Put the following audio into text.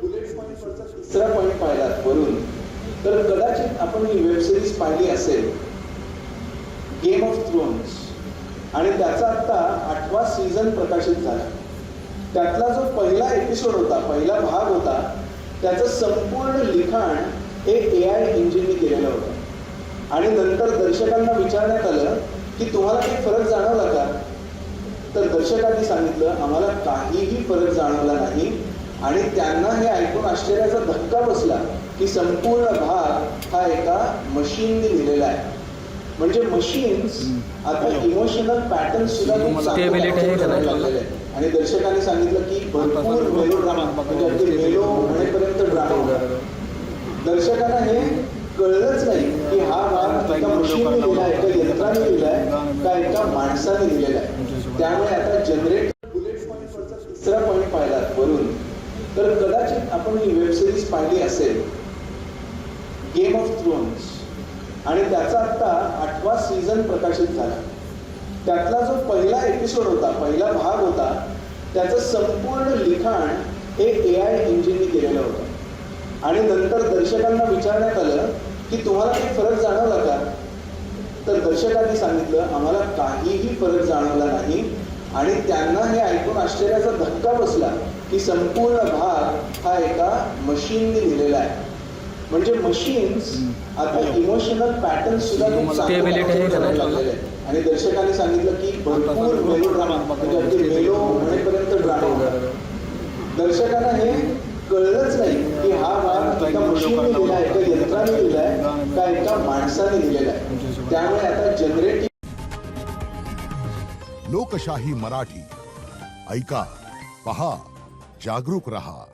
Bullet पॉईंटवरचा तिसरा point पाहिलात वरून, तर कदाचित आपण ही वेब सिरीज पाहिली असेल, गेम ऑफ थ्रोन्स, आणि त्याचा आता 8वा सीझन प्रकाशित झाला. त्यातला जो पहिला एपिसोड होता, पहिला भाग होता, त्याचं संपूर्ण लिखाण हे AI इंजिनने केलेलं होतं. आणि नंतर दर्शकांना विचारण्यात आलं की तुम्हाला काही फरक जाणवला का? तर दर्शकांनी सांगितलं आम्हाला काहीही फरक जाणवला नाही. आणि त्यांना हे ऐकून आश्चर्याचा धक्का बसला की संपूर्ण भाग हा एका मशीनने लिहिलेला आहे. म्हणजे मशीन्स आता इमोशनल पॅटर्न सुद्धा लागलेले. आणि दर्शकांनी सांगितलं की भरपूर मेलोड्रामा, म्हणजे अगदी मेलो म्हणेपर्यंत ड्रामा होता. दर्शकांना हे कळलंच नाही की हा भाग एका मशीनने लिहिला आहे, एका यंत्राने लिहिला आहे, का एका माणसाने लिहिलेला आहे. त्यामुळे आता जनरेट बुलेट पॉईंटवरचा तिसरा पॉईंट पाहिला वरून, तर कदाचित आपण ही वेब सिरीज पाहिली असेल, गेम ऑफ थ्रोन्स, आणि त्याचा आता 8वा सीझन प्रकाशित झाला. त्यातला जो पहिला एपिसोड होता, पहिला भाग होता, त्याचं संपूर्ण लिखाण हे AI इंजिनने केलेलं होतं. आणि नंतर दर्शकांना विचारण्यात आलं की तुम्हाला काही फरक जाणवला का? तर दर्शकांनी सांगितलं आम्हाला काहीही फरक जाणवला नाही. आणि त्यांना हे ऐकून आश्चर्याचा धक्का बसला की संपूर्ण भाग हा एका मशीनने लिहिलेला आहे. म्हणजे मशीन्स आता इमोशनल पॅटर्न सुद्धा लागलेले. आणि दर्शकांनी सांगितलं की भरपूर मेलोड्रामा, म्हणजे अगदी मेलो म्हणेपर्यंत ड्रामा होता. दर्शकांना हे कळलंच नाही की हा भाग एका मशीनने लिहिला आहे, एका यंत्राने लिहिला आहे, का एका माणसाने लिहिलेला आहे. त्यामुळे आता जनरेटिव्ह लोकशाही मराठी ऐका, पहा, जागरूक रहा.